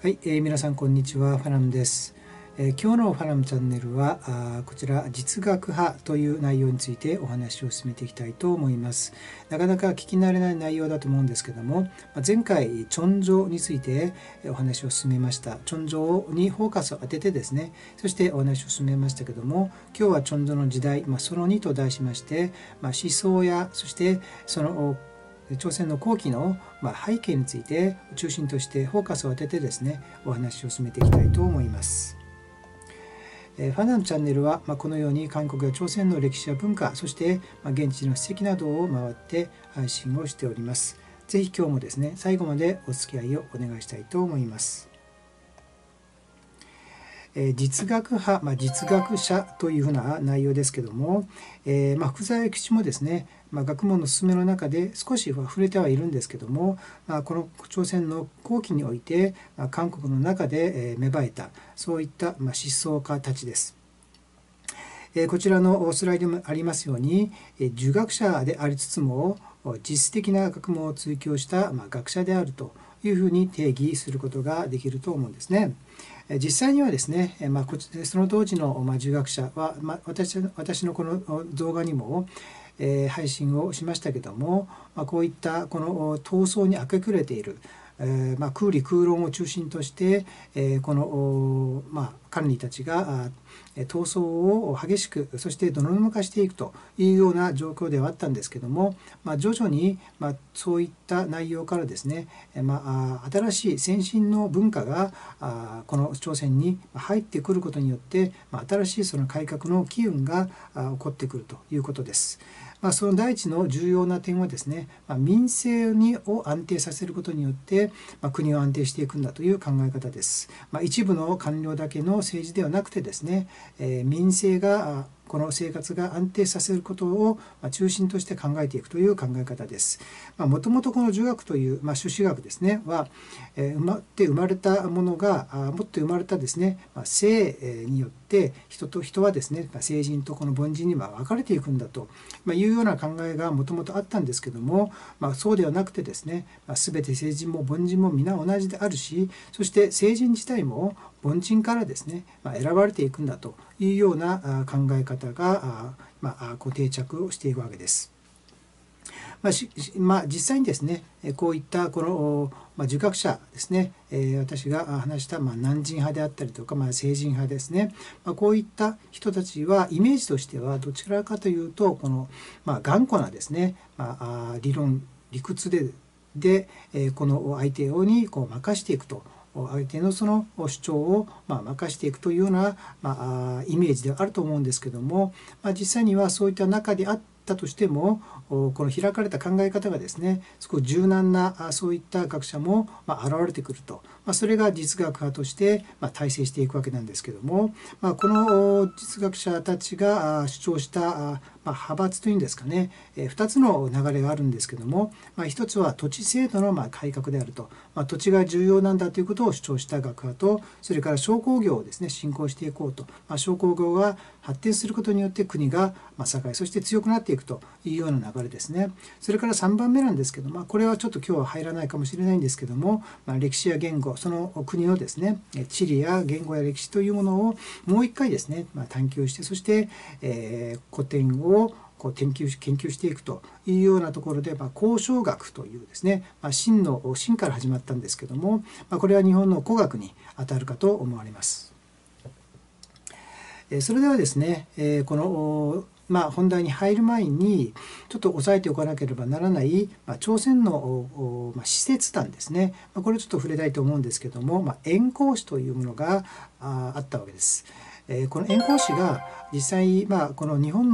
はい、皆さんこんにちは、ファナムです。今日のファナムチャンネルはこちら実学派という内容についてお話を進めていきたいと思います。なかなか聞き慣れない内容だと思うんですけども、前回チョンジョについてお話を進めました。チョンジョにフォーカスを当ててですね、そしてお話を進めましたけども、今日はチョンジョの時代、その2と題しまして、思想やそしてその朝鮮の後期の背景について中心としてフォーカスを当ててですね、お話を進めていきたいと思います。ファナのチャンネルはこのように韓国や朝鮮の歴史や文化、そして現地の史跡などを回って配信をしております。ぜひ今日もですね、最後までお付き合いをお願いしたいと思います。実学派、実学者というふうな内容ですけども、福沢諭吉もですね、学問の進めの中で少し触れてはいるんですけども、この朝鮮の後期において、韓国の中で芽生えたそういった思想家たちです。こちらのスライドもありますように、儒学者でありつつも実質的な学問を追求した学者であるというふうに定義することができると思うんですね。実際にはですね、その当時の儒学者は、私のこの動画にも配信をしましたけども、こういったこの闘争に明け暮れている、空理空論を中心として、この官吏たちが闘争を激しく、そして泥沼化していくというような状況ではあったんですけども、徐々にそういった内容からですね、新しい先進の文化がこの朝鮮に入ってくることによって、新しいその改革の機運が起こってくるということです。その第一の重要な点はですね、民政を安定させることによって、国を安定していくんだという考え方です。一部の官僚だけの政治ではなくてですね、民政がこの生活が安定させることを中心として考えていくという考え方です。もともとこの儒学という朱子学ですねは、生まれたものがもっと生まれたですね、性によって人と人はですね、聖人とこの凡人に分かれていくんだというような考えがもともとあったんですけども、そうではなくてですね、全て聖人も凡人も皆同じであるし、そして聖人自体も凡人からですね、選ばれていくんだというような考え方が定着をしていくわけです。実際にですね、こういったこの儒学者ですね、私が話した南人派であったりとか、聖人派ですね、こういった人たちはイメージとしてはどちらかというとこの頑固なですね、理論理屈でこの相手に任していくと、相手のその主張を任していくというようなイメージではあると思うんですけども、実際にはそういった中であったとしても、この開かれた考え方がですね、すごく柔軟なそういった学者も現れてくると、それが実学派として大成していくわけなんですけども、この実学者たちが主張した派閥というんですかね、2つの流れがあるんですけども、1つは土地制度の改革であると、土地が重要なんだということを主張した学派と、それから商工業をですね振興していこうと、商工業が発展することによって国が栄え、そして強くなっていくというような流れですね。それから3番目なんですけど、これはちょっと今日は入らないかもしれないんですけども、歴史や言語、その国のですね地理や言語や歴史というものをもう一回ですね探求して、そして、古典を研究していくというようなところで、考証学というですね、真から始まったんですけども、これは日本の古学にあたるかと思われます。それではですね、この本題に入る前にちょっと押さえておかなければならない朝鮮の使節団ですね、これをちょっと触れたいと思うんですけども、縁講師というものがあったわけです。この縁講師が実際この日本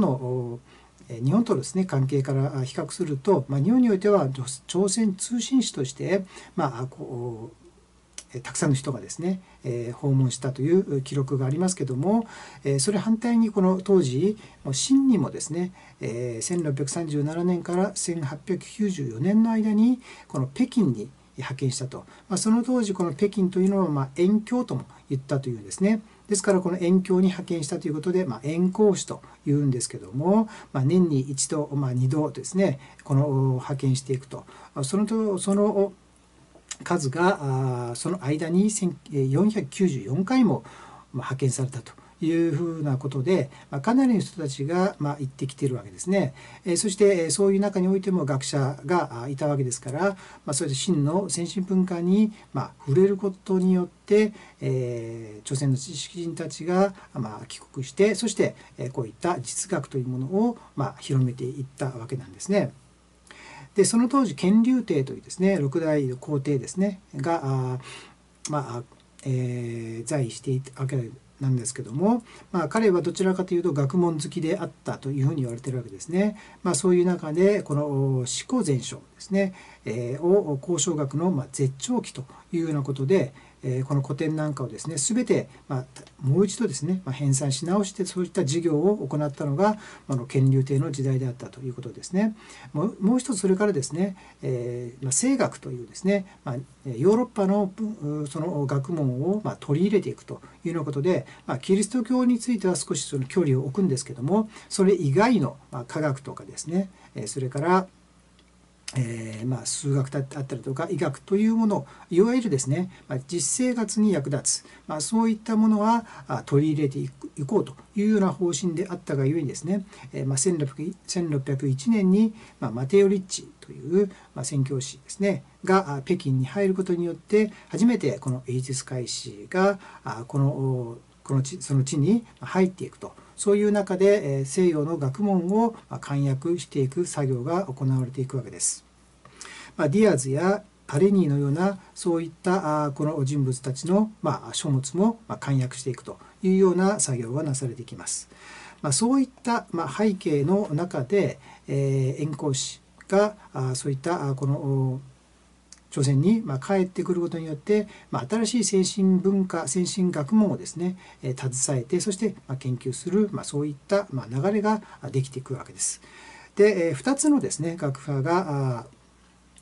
とですね関係から比較すると、日本においては朝鮮通信使としてたくさんの人がですね、訪問したという記録がありますけども、それ反対にこの当時清にもですね、1637年から1894年の間にこの北京に派遣したと、その当時この北京というのは縁郷とも言ったというんですね。ですからこの縁郷に派遣したということで、縁講師というんですけども、年に一度、二度ですねこの派遣していくと、その数がその間に494回も派遣されたというふうなことで、かなりの人たちが行ってきているわけですね。そしてそういう中においても学者がいたわけですから、それで真の先進文化に触れることによって、朝鮮の知識人たちが帰国して、そしてこういった実学というものを広めていったわけなんですね。でその当時乾隆帝というですね六代の皇帝ですねが在位していたわけなんですけども、彼はどちらかというと学問好きであったというふうに言われているわけですね。そういう中でこの四庫全書ですね、を交渉学の絶頂期というようなことで、この古典なんかをですね全てもう一度ですね編纂し直して、そういった事業を行ったのが乾隆帝の時代であったということですね。もう一つそれからですね、声学というですねヨーロッパのその学問を取り入れていくというようなことで、キリスト教については少しその距離を置くんですけども、それ以外の科学とかですね、それから数学だったりとか医学というもの、いわゆるですね実生活に役立つ、そういったものは取り入れていこうというような方針であったがゆえにですね、1601年にマテオ・リッチという宣教師ですねが北京に入ることによって、初めてこのエイジス会士がその地に入っていくと。そういう中で西洋の学問を簡約していく作業が行われていくわけです。ディアーズやパレニーのようなそういったこの人物たちの書物も簡約していくというような作業がなされていきます。そういった背景の中で圓光師がそういったこの朝鮮に帰ってくることによって、新しい先進文化先進学問をですね携えて、そして研究するそういった流れができていくわけです。で2つのですね学派が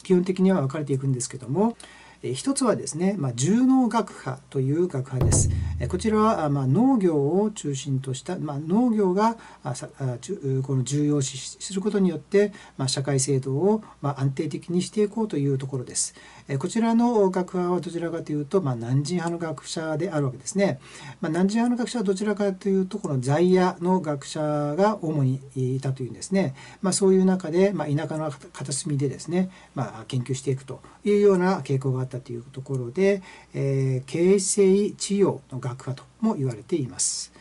基本的には分かれていくんですけども、一つはですね、重農学派という学派です。こちらは農業を中心とした、農業がこの重要視することによって社会制度を安定的にしていこうというところです。こちらの学派はどちらかというと南進派の学者であるわけですね。南進派の学者はどちらかというとこの在野の学者が主にいたというんですね。そういう中で田舎の片隅でですね研究していくというような傾向があったというところで、形成治療の学派とも言われています。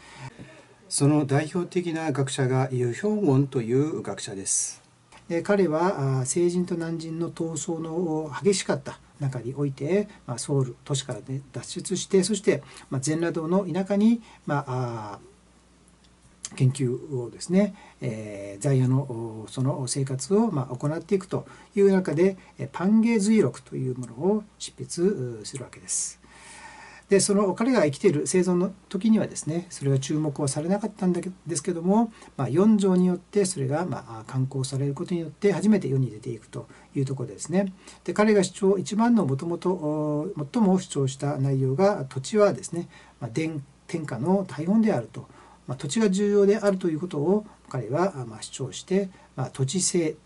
その代表的な学者がユ・ヒョンウォンという学者です。彼は西人と南人の闘争の激しかった中において、ソウル都市から、脱出して、そして全羅道の田舎に、研究をですね、在野のその生活を行っていくという中でパンゲ随録というものを執筆するわけです。でその彼が生きている生存の時にはですねそれが注目はされなかったんですけども、四条によってそれが刊行されることによって初めて世に出ていくというところですね。で彼が一番の最も主張した内容が、土地はですね天下の大本であると、土地が重要であるということを彼は主張して、土地制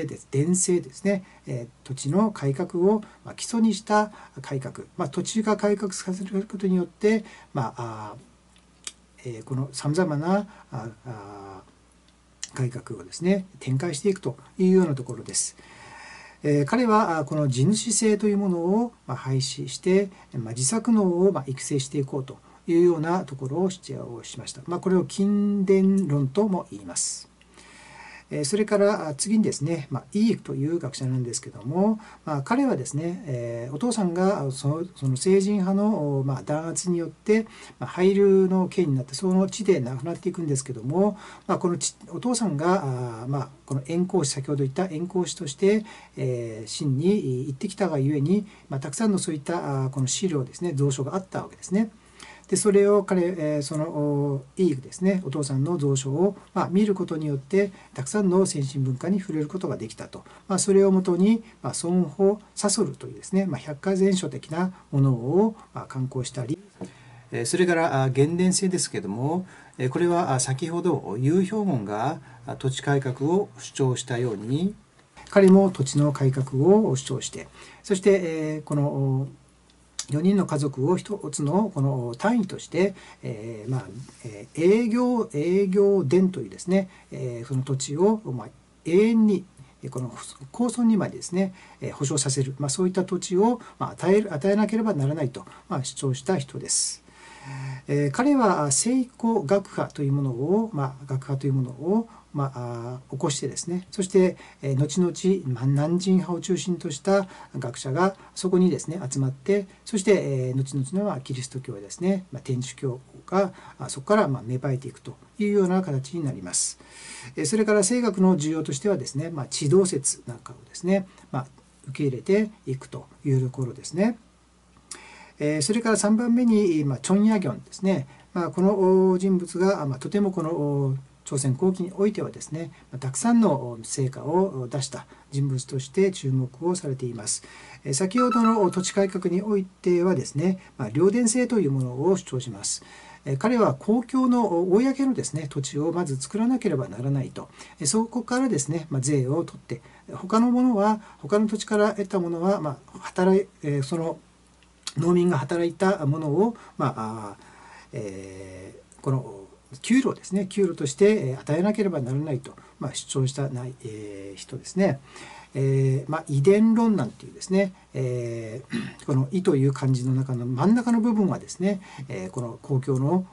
です、田制ですね、土地の改革を基礎にした改革、土地が改革させることによってこのさまざまな改革をですね展開していくというようなところです。彼はこの地主制というものを廃止して、自作農を育成していこうというようなところを主張をしました。これを近伝論とも言います。それから次にですね、イークという学者なんですけども、彼はですね、お父さんがその聖人派の弾圧によって廃流の刑になって、その地で亡くなっていくんですけども、このお父さんがこの円光師、先ほど言った円光師として秦に行ってきたがゆえに、たくさんのそういったこの資料ですね、蔵書があったわけですね。でそれをそのイーグですね、お父さんの蔵書を見ることによってたくさんの先進文化に触れることができたと、それをもとに孫保サソルというですね、百科全書的なものを刊行したり、それから原伝性ですけども、これは先ほどユ・ヒョンウォンが土地改革を主張したように、彼も土地の改革を主張して、そして、この4人の家族を一つのこの単位として、営業田というですね、その土地を永遠にこの高村にまでですね保証させる、そういった土地を与えなければならないと主張した人です。彼は聖古学派というものを、起こしてですね、そして後々南進派を中心とした学者がそこにですね集まって、そして後々のキリスト教ですね、天主教がそこから芽生えていくというような形になります。それから聖学の需要としてはですね、地動説なんかをですね、受け入れていくというところですね。それから3番目に、チョン・ヤギョンですね、この人物が、とてもこの朝鮮後期においてはですね、たくさんの成果を出した人物として注目をされています。先ほどの土地改革においてはですね、領田制というものを主張します。彼は公共の公のですね土地をまず作らなければならないと、そこからですね、税を取って、他の土地から得たものは、その農民が働いたものを、この給料ですね、給料として与えなければならないと、主張した人ですね。遺伝論なんていうですね、この「遺」という漢字の中の真ん中の部分はですね、この公共の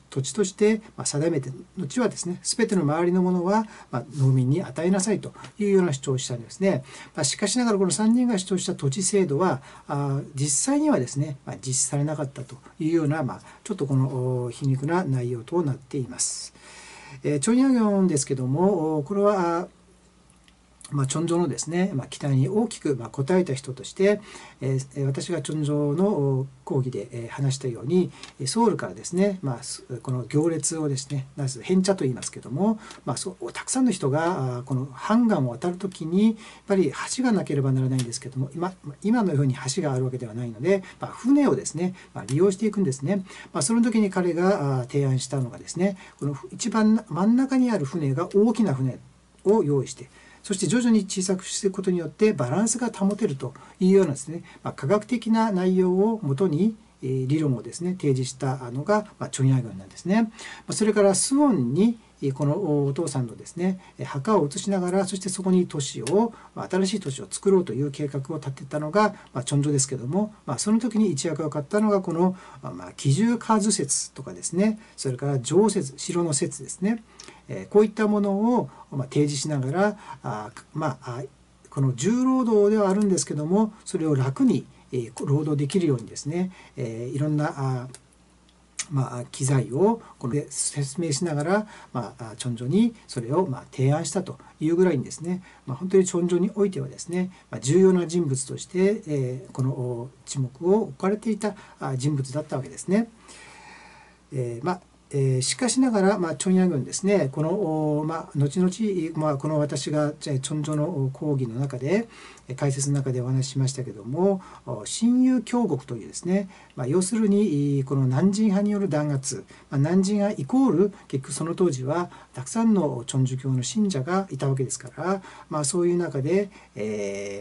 土地として定めて、後はですね全ての周りのものは農民に与えなさいというような主張をしたんですね。しかしながらこの3人が主張した土地制度は実際にはですね実施されなかったというような、ちょっとこの皮肉な内容となっています。チョン・ヤギョンですけども、これはチョンジョのですね、期待に大きく応えた人として、私がチョンジョの講義で話したように、ソウルからですね、この行列をですね、まず変茶と言いますけども、たくさんの人がこのハンガンを渡るときにやっぱり橋がなければならないんですけども、今のように橋があるわけではないので、船をですね、利用していくんですね。その時に彼が提案したのがですね、この一番真ん中にある船が大きな船を用意して、そして徐々に小さくしていくことによってバランスが保てるというようなですね、科学的な内容をもとに理論をですね提示したのがチョン・ヤギョンなんですね。それからスウォンにこのお父さんのですね墓を移しながら、そしてそこに新しい都市を作ろうという計画を立てたのがチョンジョですけども、その時に一役を買ったのがこの奇獣カーズ説とかですね、それから城説、城の説ですね、こういったものを提示しながらこの重労働ではあるんですけども、それを楽に労働できるようにですねいろんな機材をこれで説明しながら、チョンジョにそれを提案したというぐらいにですね、本当にチョンジョにおいてはですね、重要な人物として、この注目を置かれていた人物だったわけですね。しかしながら、チョン・ヤギョンですね、この、後々、この私がチョンジョの講義の中で解説の中でお話ししましたけども、親友教国というですね、要するにこの南進派による弾圧、南進派イコール結局その当時はたくさんのチョンジュ教の信者がいたわけですから、そういう中で、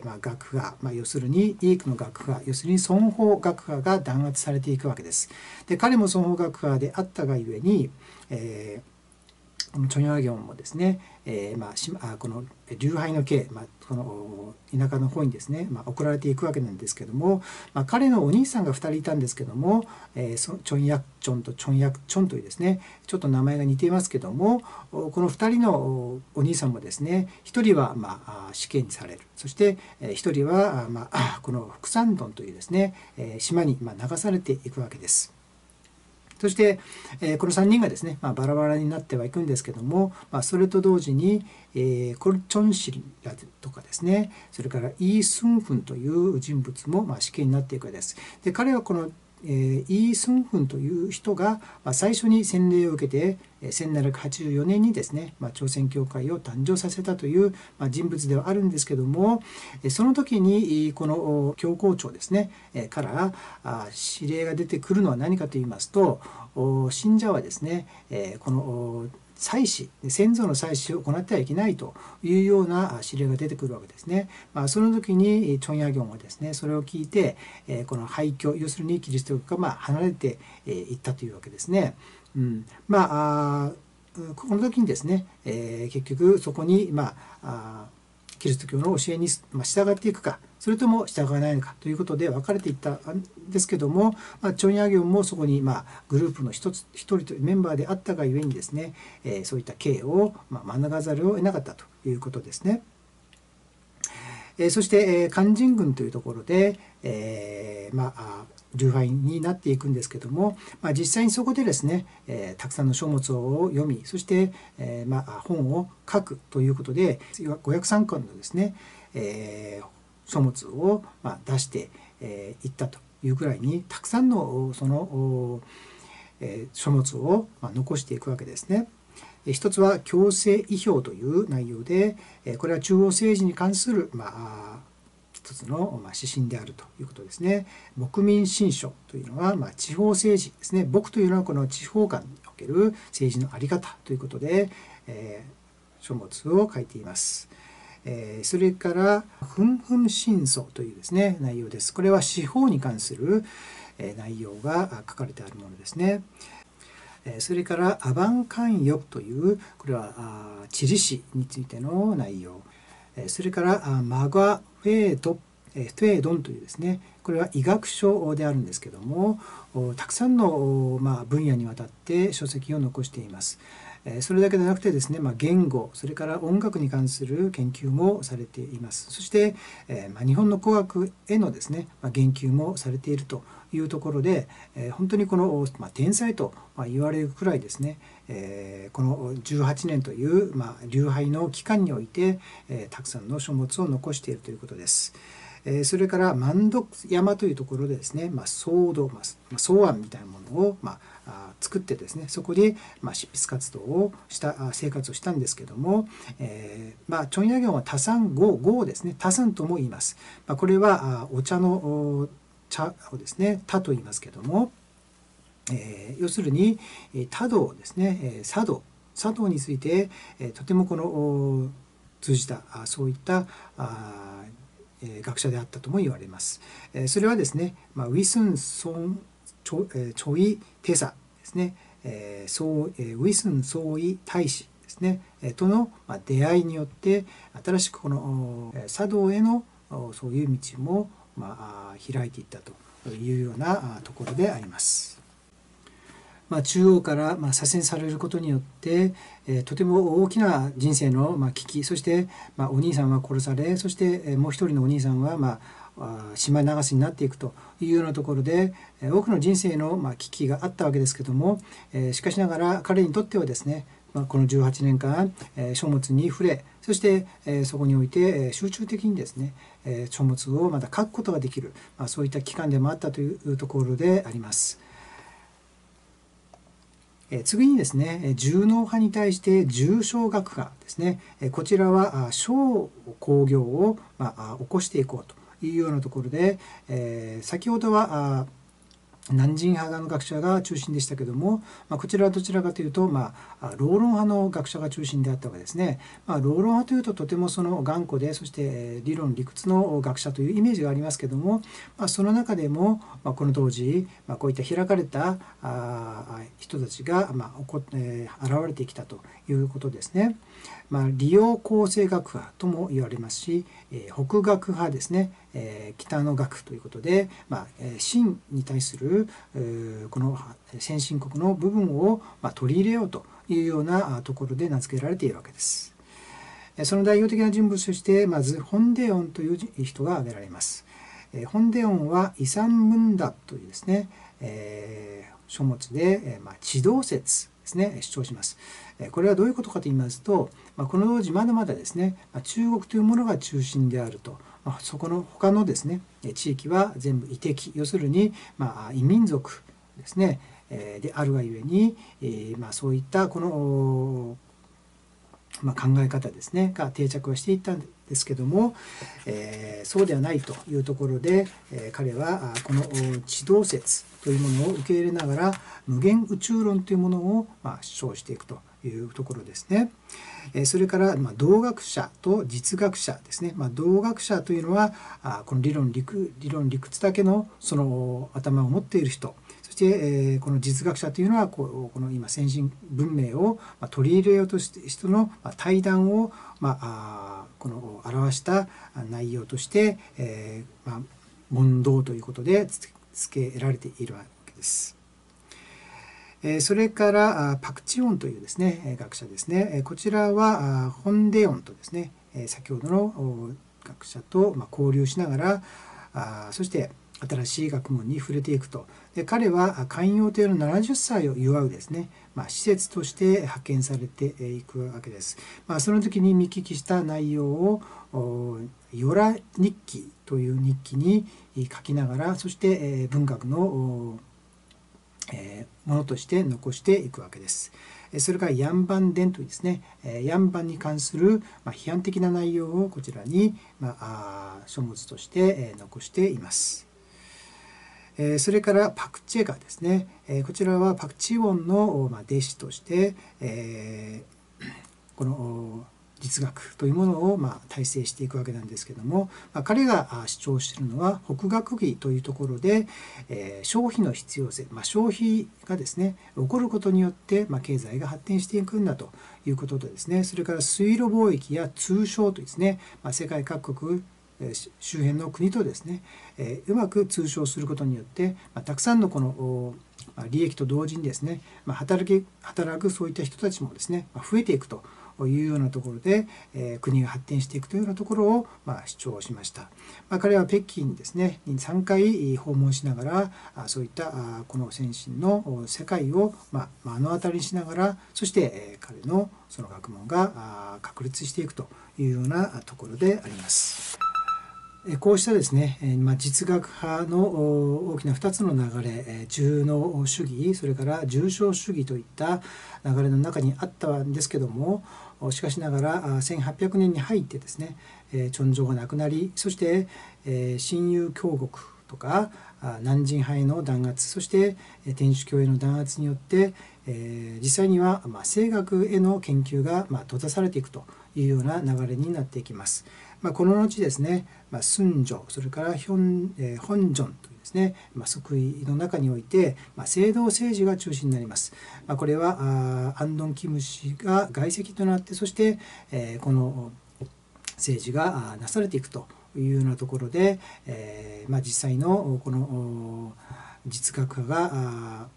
学派、要するにイークの学派、要するに孫法学派が弾圧されていくわけです。で彼も孫法学派であったがゆえに、このチョン・ヤギョンもですね、この流敗の刑、この田舎の方にですね、送られていくわけなんですけども、彼のお兄さんが2人いたんですけども、チョン・ヤクチョンとチョン・ヤクチョンというですね、ちょっと名前が似ていますけども、この2人のお兄さんもですね、1人は死刑にされる、そして1人はこのフクサンドンというですね、島に流されていくわけです。そして、この3人がですね、バラバラになってはいくんですけども、それと同時に、コルチョンシリラとかですね、それからイー・スンフンという人物も死刑になっていくわけです。で彼はこのイー・スンフンという人が最初に洗礼を受けて1784年にですね朝鮮教会を誕生させたという人物ではあるんですけども、その時にこの教皇庁ですねから指令が出てくるのは何かと言いますと、信者はですねこの祭祀、先祖の祭祀を行ってはいけないというような指令が出てくるわけですね。その時にチョンヤギョンはですね、それを聞いてこの廃墟、要するにキリスト教から離れていったというわけですね。この時にですね、結局そこにキリスト教の教えに従っていくか、それとも従わないのかということで分かれていったんですけども、チョンヤギョンもそこにグループの一人とメンバーであったがゆえにですね、そういった刑を免れざるを得なかったということですね。そして勧進軍というところで流派になっていくんですけども、実際にそこでですね、たくさんの書物を読み、そして、本を書くということで503巻のですね、書物を出していったというくらいにたくさんのその書物を残していくわけですね。一つは強制遺表という内容で、これは中央政治に関する一つの指針であるということですね。牧民新書というのは地方政治ですね。牧というのはこの地方間における政治の在り方ということで、書物を書いています。それからふんふん新書というですね内容です。これは司法に関する内容が書かれてあるものですね。それからアバンカンヨというこれは地理史についての内容。それからマガフェードンというですね、これは医学書であるんですけども、たくさんの分野にわたって書籍を残しています。それだけでなくてですね、言語、それから音楽に関する研究もされています。そして、日本の古学へのですね、言及もされているというところで、本当にこの、天才と言われるくらいですね、この18年という、流派の期間において、たくさんの書物を残しているということです。それから万読山というところでですね、草案みたいなものを作ってですね、そこで執筆活動をした生活をしたんですけども、チョンヤギョンは多産語をですね、多産とも言います。これはお茶の茶をですね、茶と言いますけども、要するに茶道ですね、茶道についてとてもこの通じたそういった学者であったとも言われます。それはですね、ウィスンソンチョイテサですね、ウィスンソイ大使ですねとの出会いによって新しくこの茶道へのそういう道も開いていったというようなところであります。中央から左遷されることによってとても大きな人生の危機、そしてお兄さんは殺され、そしてもう一人のお兄さんは島流しになっていくというようなところで多くの人生の危機があったわけですけども、しかしながら彼にとってはですね、この18年間書物に触れ、そしてそこにおいて集中的にですね書物をまた書くことができる、そういった期間でもあったというところであります。次にですね、重農派に対して重商学派ですね、こちらは商工業を起こしていこうというようなところで、先ほどは南進派の学者が中心でしたけども、こちらはどちらかというと、ローロン派の学者が中心であったわけですね。ローロン派というととてもその頑固で、そして理論理屈の学者というイメージがありますけども、その中でもこの当時こういった開かれた人たちが現れてきたということですね。利用構成学派とも言われますし、北学派ですね、北の学ということで、秦に対するこの先進国の部分を取り入れようというようなところで名付けられているわけです。その代表的な人物としてまずホンデオンという人が挙げられます。ホンデオンはイサンムンダというですね、書物で地動説ですね主張します。これはどういうことかと言いますと、この当時まだまだですね中国というものが中心であると、そこの他のですね地域は全部異敵、要するに異民族ですねであるがゆえにそういったこの考え方ですねが定着はしていったんですけども、そうではないというところで、彼はこの地動説というものを受け入れながら無限宇宙論というものを主張していくというところですね。それから動学者と実学者ですね。動学者というのはこの理論理屈だけのその頭を持っている人、そしてこの実学者というのはこの今先進文明を取り入れようとしている人の対談をこの表した内容として問答ということで付けられているわけです。それからパク・チウォンというですね学者ですね。こちらはホン・デヨンとですね先ほどの学者と交流しながらそして新しい学問に触れていくと。で彼は寛容帝の70歳を祝うですね、施設として派遣されていくわけです。その時に見聞きした内容をヨラ日記という日記に書きながら、そして文学のものとして残していくわけです。それからヤンバン伝というですね、ヤンバンに関する批判的な内容をこちらに書物として残しています。それからパク・チェガですね。こちらはパク・チウォンの弟子としてこの実学というものを体制していくわけなんですけども、彼が主張しているのは北学義というところで消費の必要性、消費がですね起こることによって経済が発展していくんだということとですね、それから水路貿易や通商とですね、世界各国周辺の国とですねうまく通商することによってたくさんのこの利益と同時にですね働くそういった人たちもですね増えていくというようなところで国が発展していくというようなところを主張しました。彼は北京にですね3回訪問しながらそういったこの先進の世界を目の当たりにしながら、そして彼のその学問が確立していくというようなところであります。こうしたですね、実学派の大きな2つの流れ、重農主義、それから重商主義といった流れの中にあったんですけども、しかしながら1800年に入ってですね、チョンジョが亡くなり、そして親友共国とか南進派への弾圧、そして天主教への弾圧によって実際には声楽への研究が閉ざされていくというような流れになっていきます。この後ですね、スンジョ、それからホンジョンというですね、即位の中において聖堂政治が中心になります。これはアンドン・キム氏が外戚となって、そしてこの政治がなされていくというようなところで、実際のこの実学派が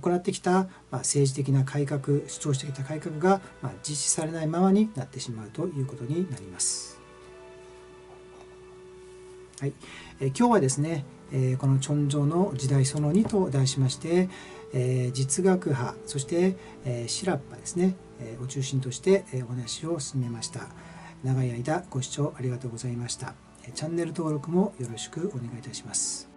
行ってきた政治的な改革、主張してきた改革が実施されないままになってしまうということになります。はい、今日はですね、このチョンジョの時代その2と題しまして、実学派、そして、シラッパですね、を中心としてお話を進めました。長い間ご視聴ありがとうございました。チャンネル登録もよろしくお願いいたします。